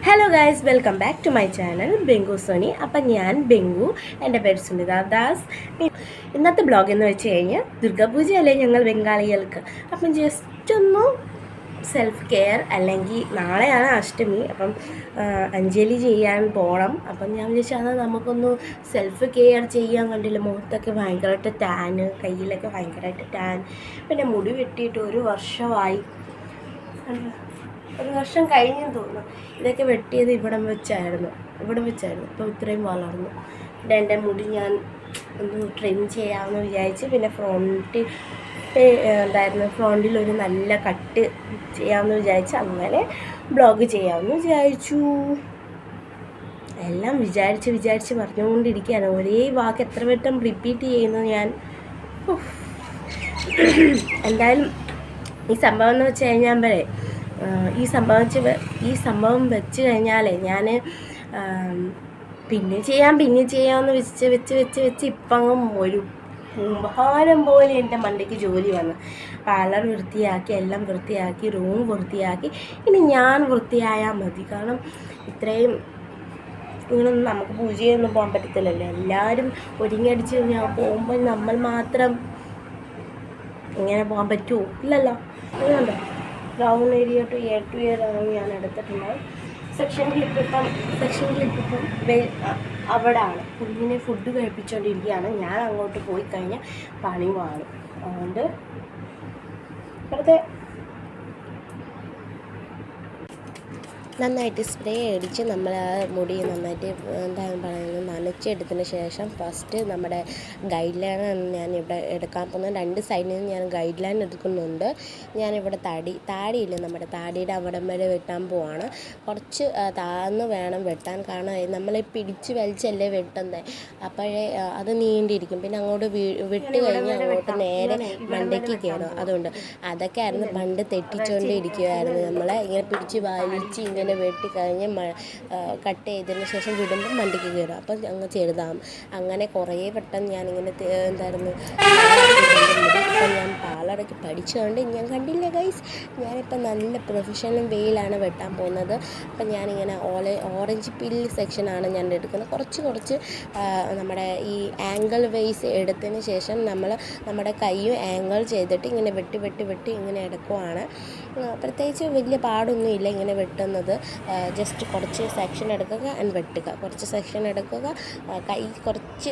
Hello guys, welcome back to my channel Benku Soni. അപ്പം ഞാൻ ബെങ്കു, എൻ്റെ പേര് സുനിത ദാസ്. ഇന്നത്തെ ബ്ലോഗ് എന്ന് വെച്ച് കഴിഞ്ഞാൽ ദുർഗാപൂജയല്ലേ ഞങ്ങൾ ബംഗാളികൾക്ക്. അപ്പം ജസ്റ്റ് ഒന്ന് സെൽഫ് കെയർ, അല്ലെങ്കിൽ നാളെയാണ് അഷ്ടമി, അപ്പം അഞ്ജലി ചെയ്യാൻ പോകണം. അപ്പം ഞാൻ വിചാരിച്ചാൽ നമുക്കൊന്ന് സെൽഫ് കെയർ ചെയ്യാൻ. കണ്ടില്ല, മുഖത്തൊക്കെ ഭയങ്കരമായിട്ട് ടാന്, കയ്യിലൊക്കെ ഭയങ്കരമായിട്ട് ടാൻ. പിന്നെ മുടി വെട്ടിയിട്ട് ഒരു വർഷമായി, ഒരു വർഷം കഴിഞ്ഞെന്ന് തോന്നുന്നു. ഇതൊക്കെ വെട്ടിയത് ഇവിടം വെച്ചായിരുന്നു. ഇപ്പോൾ ഇത്രയും വളർന്നു. പിന്നെ എൻ്റെ മുടി ഞാൻ ഒന്ന് ട്രിം ചെയ്യാമെന്ന് വിചാരിച്ച്. പിന്നെ ഫ്രോണ്ടിൽ ഒരു നല്ല കട്ട് ചെയ്യാമെന്ന് വിചാരിച്ച്, അങ്ങനെ ബ്ലോഗ് ചെയ്യാമെന്ന് വിചാരിച്ചു. എല്ലാം വിചാരിച്ച് പറഞ്ഞുകൊണ്ടിരിക്കുകയാണ്. ഒരേ വാക്ക് എത്ര വട്ടം റിപ്പീറ്റ് ചെയ്യുന്നു ഞാൻ. എന്തായാലും ഈ സംഭവം എന്ന് വെച്ച് കഴിഞ്ഞാൽ ഈ സംഭവം വെച്ച് കഴിഞ്ഞാലേ ഞാൻ പിന്നെ ചെയ്യാമെന്ന് വെച്ച് ഇപ്പം ഒരു കുംഭാരം പോലെ എൻ്റെ മണ്ടയ്ക്ക് ജോലി വന്നു. പാർലർ വൃത്തിയാക്കി, എല്ലാം വൃത്തിയാക്കി, റൂം വൃത്തിയാക്കി. ഇനി ഞാൻ വൃത്തിയായാൽ മതി. കാരണം ഇത്രയും ഇങ്ങനൊന്നും നമുക്ക് പൂജയൊന്നും പോകാൻ പറ്റത്തില്ലല്ലോ. എല്ലാവരും ഒരുങ്ങിയടിച്ച് ഞാൻ പോകുമ്പോൾ നമ്മൾ മാത്രം ഇങ്ങനെ പോകാൻ പറ്റുമോ? ഇല്ലല്ലോ. അതുകൊണ്ട് ബ്രൗൺ ഏരിയ ടു ഇയർ ആണ് ഞാൻ എടുത്തിട്ടുണ്ടാവും. സെക്ഷൻ ക്ലിപ്പ് ഇപ്പം അവിടെ ആണ്. കുഞ്ഞിനെ ഫുഡ് കഴിപ്പിച്ചുകൊണ്ടിരിക്കുകയാണ്. ഞാൻ അങ്ങോട്ട് പോയി കഴിഞ്ഞാൽ പണി വാങ്ങും. അതുകൊണ്ട് വെറുതെ നന്നായിട്ട് സ്പ്രേ അടിച്ച് നമ്മൾ ആ മുടി നന്നായിട്ട് എന്താണ് പറയുന്നത് നനച്ചെടുത്തതിന് ശേഷം ഫസ്റ്റ് നമ്മുടെ ഗൈഡ് ലൈനാണ് ഞാനിവിടെ എടുക്കാൻ പോകുന്നത്. രണ്ട് സൈഡിൽ നിന്ന് ഞാൻ ഗൈഡ് ലൈൻ എടുക്കുന്നുണ്ട്. ഞാനിവിടെ താടിയില്ല, നമ്മുടെ താടിയുടെ അവിടം വരെ വെട്ടാൻ പോവാണ്. കുറച്ച് താഴ്ന്ന് വേണം വെട്ടാൻ, കാരണം നമ്മളെ പിടിച്ച് വലിച്ചല്ലേ വെട്ടുന്നത്. അപ്പോഴേ അത് നീണ്ടിരിക്കും. പിന്നെ അങ്ങോട്ട് വിട്ട് കഴിഞ്ഞ് അങ്ങോട്ട് നേരെ മണ്ടയ്ക്ക് കയറും. അതുകൊണ്ട് അതൊക്കെ ആയിരുന്നു പണ്ട് തെറ്റിച്ചുകൊണ്ടിരിക്കുമായിരുന്നു. നമ്മളെ ഇങ്ങനെ പിടിച്ച് വലിച്ച് ഇങ്ങനെ വെട്ടിക്കഴിഞ്ഞ് കട്ട് ചെയ്തതിന് ശേഷം വിടുമ്പോൾ മണ്ടിക്ക് കയറും. അപ്പം അങ്ങ് ചെറുതാവും. അങ്ങനെ കുറേ വട്ടം ഞാനിങ്ങനെ ഇപ്പം ഞാൻ പാർലറൊക്കെ പഠിച്ചുകൊണ്ട് ഞാൻ കണ്ടില്ല ഗൈസ്, ഞാനിപ്പം നല്ല പ്രൊഫഷണൽ വേയിലാണ് വെട്ടാൻ പോകുന്നത്. അപ്പം ഞാനിങ്ങനെ ഓറഞ്ച് പില്ല് സെക്ഷനാണ് ഞാൻ എടുക്കുന്നത്. കുറച്ച് നമ്മുടെ ഈ ആംഗിൾ വൈസ് എടുത്തതിന് ശേഷം നമ്മുടെ കൈയും ആംഗിൾ ചെയ്തിട്ട് ഇങ്ങനെ വെട്ടി ഇങ്ങനെ എടുക്കുവാണ്. പ്രത്യേകിച്ച് വലിയ പാടൊന്നുമില്ല ഇങ്ങനെ വെട്ടുന്നത്. ജസ്റ്റ് കുറച്ച് സെക്ഷൻ എടുക്കുക ആൻഡ് വെട്ടുക, കുറച്ച് സെക്ഷൻ എടുക്കുക, കൈ കുറച്ച്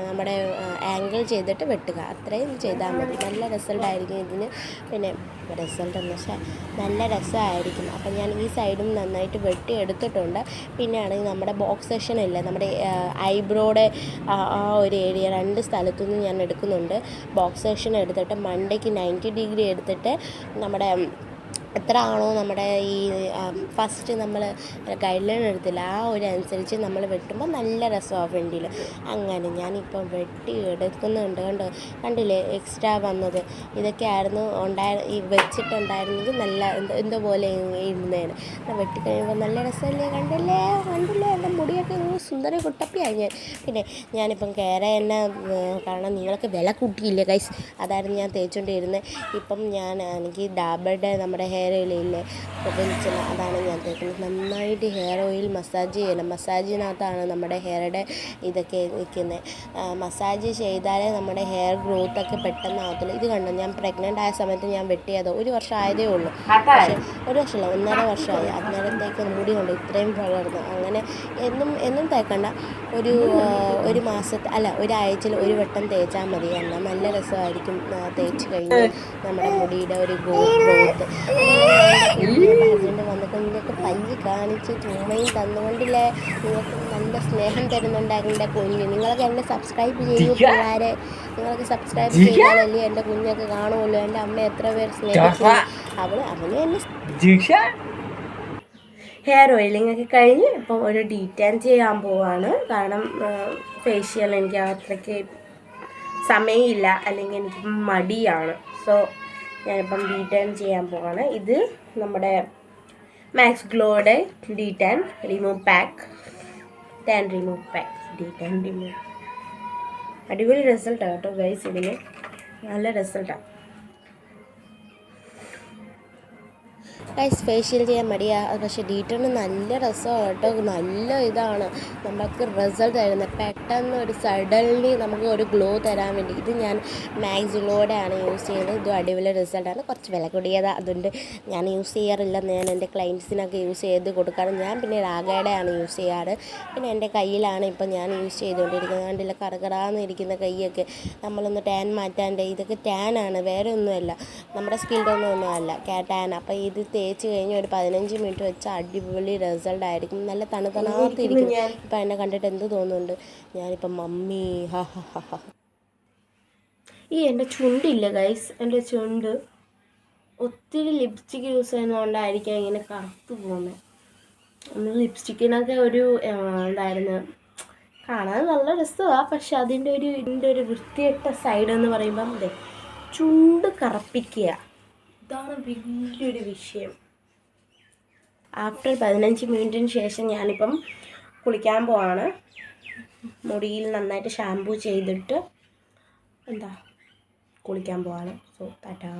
നമ്മുടെ ആംഗിൾ ചെയ്തിട്ട് വെട്ടുക, അത്രയും ചെയ്താൽ മതി. നല്ല റിസൾട്ടായിരിക്കും ഇതിന്. പിന്നെ റിസൾട്ട് എന്ന് വെച്ചാൽ നല്ല രസമായിരിക്കും. അപ്പം ഞാൻ ഈ സൈഡും നന്നായിട്ട് വെട്ടി എടുത്തിട്ടുണ്ട്. പിന്നെയാണെങ്കിൽ നമ്മുടെ ബോക്സ് സെക്ഷൻ ഇല്ല, നമ്മുടെ ഐബ്രോയുടെ ആ ഒരു ഏരിയ രണ്ട് സ്ഥലത്തുനിന്ന് ഞാൻ എടുക്കുന്നുണ്ട്. ബോക്സ് സെക്ഷൻ എടുത്തിട്ട് മണ്ടയ്ക്ക് 90 ഡിഗ്രി എടുത്തിട്ട് നമ്മുടെ എത്ര ആണോ നമ്മുടെ ഈ ഫസ്റ്റ് നമ്മൾ ഗൈഡ് ലൈൻ എടുത്തില്ല ആ ഒരു അനുസരിച്ച് നമ്മൾ വെട്ടുമ്പോൾ നല്ല രസമാണ് ഫ്രണ്ടിൽ. അങ്ങനെ ഞാനിപ്പം വെട്ടി എടുക്കുന്നുണ്ട്. കണ്ടില്ലേ കണ്ടില്ലേ വന്നത്? ഇതൊക്കെ ആയിരുന്നു ഈ വെച്ചിട്ടുണ്ടായിരുന്നെങ്കിൽ നല്ല എന്തോ പോലെ ഇരുന്നേന്. വെട്ടിക്കഴിയുമ്പോൾ നല്ല രസമല്ലേ? കണ്ടില്ലേ എൻ്റെ മുടിയൊക്കെ സുന്ദര കുട്ടപ്പിയായി ഞാൻ. പിന്നെ ഞാനിപ്പം കയറി തന്നെ, കാരണം നിങ്ങളൊക്കെ വില കൂട്ടിയില്ലേ ഗൈസ്, അതായിരുന്നു ഞാൻ തേച്ചുകൊണ്ടിരുന്നത്. ഇപ്പം എനിക്ക് ഡാബറുടെ നമ്മുടെ ഹെയർ ഓയിലില്ലേ വെളിച്ചെണ്ണ, അതാണ് ഞാൻ തേക്കുന്നത്. നന്നായിട്ട് ഹെയർ ഓയിൽ മസാജ് ചെയ്യണം. മസാജിനകത്താണ് നമ്മുടെ ഹെയറുടെ ഇതൊക്കെ നിൽക്കുന്നത്. മസാജ് ചെയ്താലേ നമ്മുടെ ഹെയർ ഗ്രോത്തൊക്കെ പെട്ടെന്ന് ആവത്തില്ല. ഇത് കണ്ടോ, ഞാൻ പ്രഗ്നൻ്റ് ആയ സമയത്ത് ഞാൻ വെട്ടിയത് 1 വർഷം ആയതേ ഉള്ളൂ. പക്ഷേ 1 വർഷമല്ല, 1.5 വർഷമായി. അന്നേരത്തേക്ക് മുടി കൊണ്ട് ഇത്രയും വളർന്നു. അങ്ങനെ എന്നും തേക്കണ്ട, ഒരു മാസത്തെ അല്ല ഒരാഴ്ചയിൽ ഒരു വട്ടം തേച്ചാൽ മതി. എന്നാൽ നല്ല രസമായിരിക്കും തേച്ച് കഴിഞ്ഞ് നമ്മുടെ മുടിയുടെ ഒരു ഗ്രോത്ത്. ഹസ്ബൻഡ് വന്നിട്ട് നിങ്ങൾക്ക് പയ്യെ കാണിച്ച് ചുമയും തന്നുകൊണ്ടില്ലേ, നിങ്ങൾക്ക് നല്ല സ്നേഹം തരുന്നുണ്ടായിരുന്നു എൻ്റെ കുഞ്ഞ്. നിങ്ങളൊക്കെ എന്നെ സബ്സ്ക്രൈബ് ചെയ്യൂ പിള്ളേരെ. നിങ്ങളൊക്കെ സബ്സ്ക്രൈബ് ചെയ്താലല്ലേ എൻ്റെ കുഞ്ഞൊക്കെ കാണുമല്ലോ. എൻ്റെ അമ്മ എത്ര പേർ സ്നേഹിക്കുന്നു. അവന് എന്നെ ഹെയർ ഓയിലിംഗ് ഒക്കെ കഴിഞ്ഞ് ഇപ്പം ഒരു ഡീറ്റാൻ ചെയ്യാൻ പോവാണ്. കാരണം ഫേഷ്യൽ എനിക്ക് അത്രയ്ക്ക് സമയമില്ല, അല്ലെങ്കിൽ എനിക്ക് മടിയാണ്. സോ ഞാനിപ്പം ഡീറ്റാൻ ചെയ്യാൻ പോവാണ്. ഇത് നമ്മുടെ മാക്സ് ഗ്ലോയുടെ detan remove pack, detan remove. അടിപൊളി റിസൾട്ടാണ് കേട്ടോ ഗൈസ്, ഇതിന് നല്ല റിസൾട്ടാണ്. ഗൈസ് ഫേഷ്യൽ ചെയ്യാൻ മടിയാ, പക്ഷേ ഡീറ്റോണ് നല്ല രസമാണ് കേട്ടോ, നല്ല ഇതാണ് നമുക്ക് റിസൾട്ട് തരുന്നത്. പെട്ടെന്ന് ഒരു സഡൻലി നമുക്ക് ഒരു ഗ്ലോ തരാൻ വേണ്ടി. ഇത് ഞാൻ മാക്സിലോടെ ആണ് യൂസ് ചെയ്യുന്നത്. ഇതും അടിപൊളി റിസൾട്ടാണ്. കുറച്ച് വില കൂടിയതാണ്, അതുകൊണ്ട് ഞാൻ യൂസ് ചെയ്യാറില്ല. ഞാൻ എൻ്റെ ക്ലയൻസിനൊക്കെ യൂസ് ചെയ്ത് കൊടുക്കാറ്. ഞാൻ പിന്നെ രാഗയുടെ ആണ് യൂസ് ചെയ്യാറ്. പിന്നെ എൻ്റെ കയ്യിലാണ് ഇപ്പം ഞാൻ യൂസ് ചെയ്തുകൊണ്ടിരിക്കുന്നത്. കണ്ടില്ല കറകറാന്ന് ഇരിക്കുന്ന കൈയൊക്കെ. നമ്മളൊന്ന് ടാൻ മാറ്റാണ്ട്, ഇതൊക്കെ ടാനാണ്, വേറെ ഒന്നുമല്ല, നമ്മുടെ സ്കിൻ ടോണൊന്നും അല്ല, ടാൻ. അപ്പോൾ ഇത് തേച്ച് കഴിഞ്ഞ് ഒരു 15 മിനിറ്റ് വെച്ചാൽ അടിപൊളി റിസൾട്ടായിരിക്കും. നല്ല തണുത്തണാത്തിരിക്കും. ഇപ്പം എന്നെ കണ്ടിട്ട് എന്ത് തോന്നുന്നുണ്ട്? ഞാനിപ്പം മമ്മി ഹാ ഹാ ഹാ ഹാ. ഈ എൻ്റെ ചുണ്ടില്ല ഗൈസ്, എൻ്റെ ചുണ്ട് ഒത്തിരി ലിപ്സ്റ്റിക്ക് യൂസ് ചെയ്യുന്നതുകൊണ്ടായിരിക്കാം ഇങ്ങനെ കറുത്ത് പോകുന്നത്. ലിപ്സ്റ്റിക്കിനൊക്കെ ഒരു എന്തായിരുന്നു, കാണാൻ നല്ല രസമാണ്, പക്ഷെ ഇതിൻ്റെ ഒരു വൃത്തികെട്ട സൈഡ് എന്ന് പറയുമ്പം അതെ ചുണ്ട് കറുപ്പിക്കുക, ഇതാണ് വലിയൊരു വിഷയം. ആഫ്റ്റർ 15 മിനിറ്റിന് ശേഷം ഞാനിപ്പം കുളിക്കാൻ പോവാണ്. മുടിയിൽ നന്നായിട്ട് ഷാമ്പൂ ചെയ്തിട്ട് കുളിക്കാൻ പോവാണ്. സോ ടാറ്റാ.